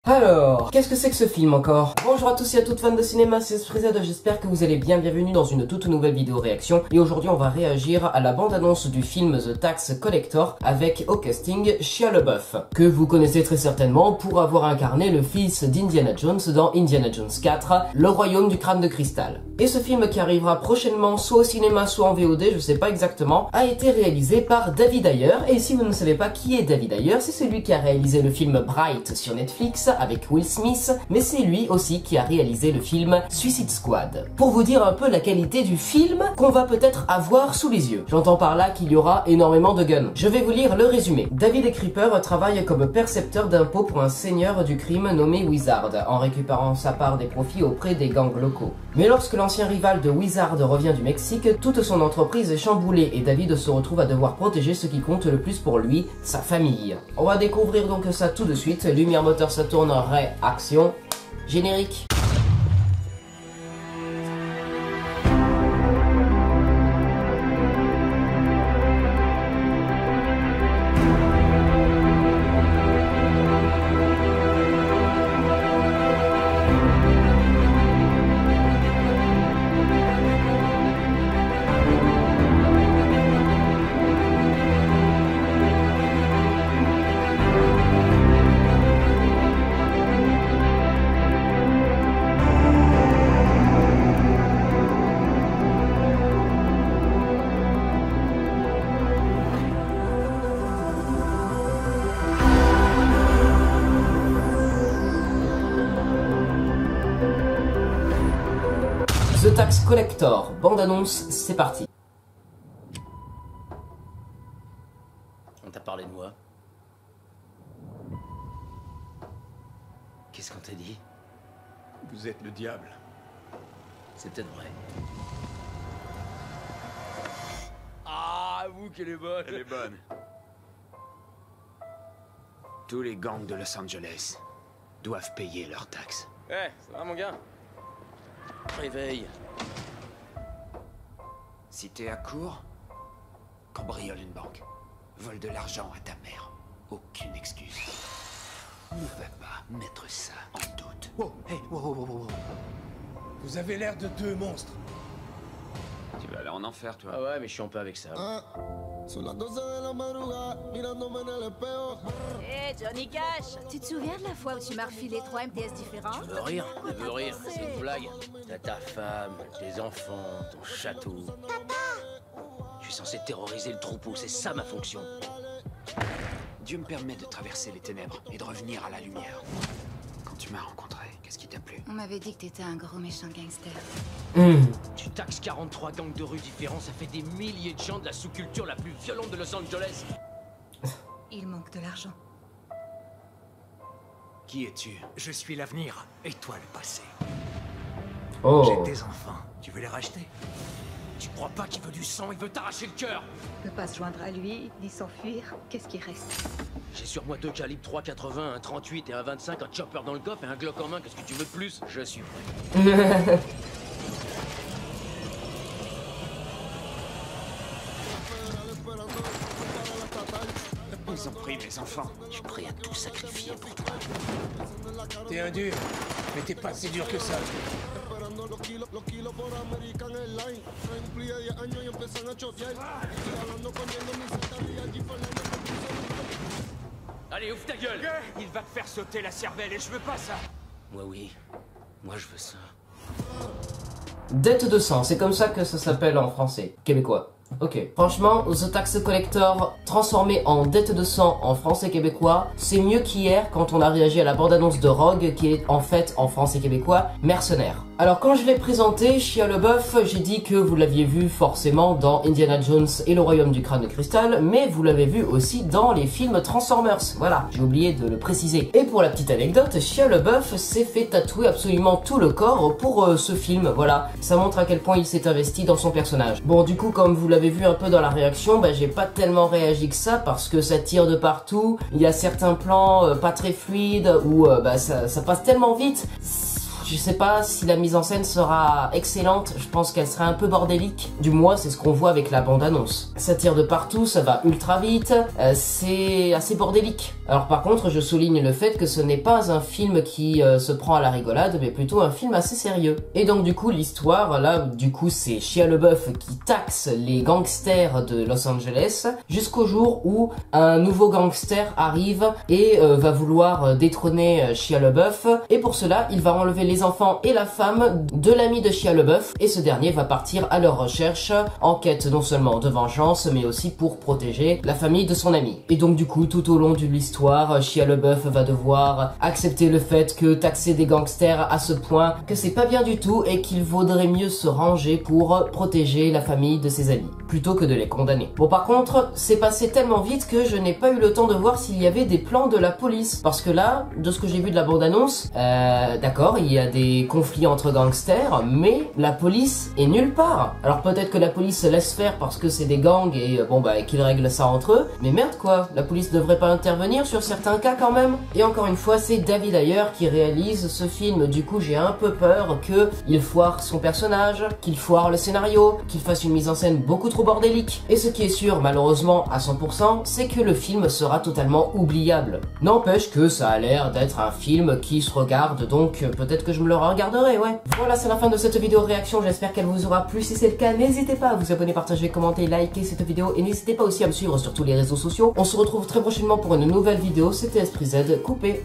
Alors, qu'est-ce que c'est que ce film encore? Bonjour à tous et à toutes fans de cinéma, c'est Frizad, j'espère que vous allez bien, bienvenue dans une toute nouvelle vidéo réaction. Et aujourd'hui on va réagir à la bande-annonce du film The Tax Collector avec au casting Shia LaBeouf, que vous connaissez très certainement pour avoir incarné le fils d'Indiana Jones dans Indiana Jones 4, Le Royaume du Crâne de Cristal. Et ce film qui arrivera prochainement soit au cinéma soit en VOD, je sais pas exactement, a été réalisé par David Ayer. Et si vous ne savez pas qui est David Ayer, c'est celui qui a réalisé le film Bright sur Netflix avec Will Smith, mais c'est lui aussi qui a réalisé le film Suicide Squad. Pour vous dire un peu la qualité du film qu'on va peut-être avoir sous les yeux. J'entends par là qu'il y aura énormément de guns. Je vais vous lire le résumé. David Creeper travaille comme percepteur d'impôts pour un seigneur du crime nommé Wizard, en récupérant sa part des profits auprès des gangs locaux. Mais lorsque l'ancien rival de Wizard revient du Mexique, toute son entreprise est chamboulée et David se retrouve à devoir protéger ce qui compte le plus pour lui, sa famille. On va découvrir donc ça tout de suite. Lumière, moteur, ça tourne, réaction, générique. The Tax Collector, bande-annonce, c'est parti. On t'a parlé de moi? Qu'est-ce qu'on t'a dit? Vous êtes le diable. C'est peut-être vrai. Ah, vous qu'elle est bonne! Elle est bonne. Tous les gangs de Los Angeles doivent payer leurs taxes. Ouais, ça va mon gars? Réveille. Si t'es à court, cambriole une banque. Vole de l'argent à ta mère. Aucune excuse. Ne va pas mettre ça en doute. Wow, hey, wow. Vous avez l'air de deux monstres. Tu vas aller en enfer, toi. Ah ouais, mais je suis un peu avec ça. Hé, Johnny Cash, tu te souviens de la fois où tu m'as refilé 3 MTS différents? Elle veut rire, c'est une blague. T'as ta femme, tes enfants, ton château. Je suis censé terroriser le troupeau, c'est ça ma fonction. Dieu me permet de traverser les ténèbres et de revenir à la lumière. Quand tu m'as rencontré, qu'est-ce qui t'a plu? On m'avait dit que t'étais un gros méchant gangster. Tu taxes 43 gangs de rue différents, ça fait des milliers de gens de la sous-culture la plus violente de Los Angeles. Il manque de l'argent. Qui es-tu? Je suis l'avenir et toi le passé. Oh. J'ai des enfants. Tu veux les racheter? Tu crois pas qu'il veut du sang, il veut t'arracher le cœur? Ne pas se joindre à lui, ni s'enfuir, qu'est-ce qui reste? J'ai sur moi 2 calibres 3,80, un 38 et un 25, un chopper dans le coffre et un Glock en main, qu'est-ce que tu veux de plus? Je suis prêt. Ils ont pris mes enfants. Je suis prêt à tout sacrifier pour toi. T'es un dur, mais t'es pas si dur que ça. Allez, ouvre ta gueule! Il va te faire sauter la cervelle et je veux pas ça. Moi oui, moi je veux ça. Dette de sang, c'est comme ça que ça s'appelle en français, québécois. Ok. Franchement, The Tax Collector transformé en dette de sang en français québécois, c'est mieux qu'hier quand on a réagi à la bande-annonce de Rogue qui est en fait en français québécois, Mercenaire. Alors quand je l'ai présenté, Shia LaBeouf, j'ai dit que vous l'aviez vu forcément dans Indiana Jones et le Royaume du Crâne de Cristal, mais vous l'avez vu aussi dans les films Transformers. Voilà, j'ai oublié de le préciser. Et pour la petite anecdote, Shia LaBeouf s'est fait tatouer absolument tout le corps pour ce film, voilà. Ça montre à quel point il s'est investi dans son personnage. Bon, du coup, comme vous l'avez vu un peu dans la réaction, bah, j'ai pas tellement réagi que ça parce que ça tire de partout. Il y a certains plans pas très fluides où bah, ça passe tellement vite. Je sais pas si la mise en scène sera excellente, je pense qu'elle sera un peu bordélique. Du moins, c'est ce qu'on voit avec la bande-annonce. Ça tire de partout, ça va ultra vite, c'est assez bordélique. Alors par contre, je souligne le fait que ce n'est pas un film qui se prend à la rigolade, mais plutôt un film assez sérieux. Et donc du coup, l'histoire, là, du coup, c'est Shia LaBeouf qui taxe les gangsters de Los Angeles jusqu'au jour où un nouveau gangster arrive et va vouloir détrôner Shia LaBeouf. Et pour cela, il va enlever les enfants et la femme de l'ami de Shia LaBeouf, et ce dernier va partir à leur recherche en quête non seulement de vengeance, mais aussi pour protéger la famille de son ami. Et donc du coup, tout au long de l'histoire, Shia LaBeouf va devoir accepter le fait que taxer des gangsters à ce point, que c'est pas bien du tout et qu'il vaudrait mieux se ranger pour protéger la famille de ses amis, plutôt que de les condamner. Bon, par contre, c'est passé tellement vite que je n'ai pas eu le temps de voir s'il y avait des plans de la police, parce que là, de ce que j'ai vu de la bande-annonce, d'accord, il y a des conflits entre gangsters, mais la police est nulle part. Alors peut-être que la police se laisse faire parce que c'est des gangs et bon bah qu'ils règlent ça entre eux, mais merde quoi, la police devrait pas intervenir sur certains cas quand même. Et encore une fois, c'est David Ayer qui réalise ce film, du coup j'ai un peu peur qu'il foire son personnage, qu'il foire le scénario, qu'il fasse une mise en scène beaucoup trop bordélique. Et ce qui est sûr, malheureusement à 100%, c'est que le film sera totalement oubliable. N'empêche que ça a l'air d'être un film qui se regarde, donc peut-être que je me le regarderai, ouais. Voilà, c'est la fin de cette vidéo réaction, j'espère qu'elle vous aura plu. Si c'est le cas, n'hésitez pas à vous abonner, partager, commenter, liker cette vidéo, et n'hésitez pas aussi à me suivre sur tous les réseaux sociaux. On se retrouve très prochainement pour une nouvelle vidéo, c'était Esprit Z, coupé.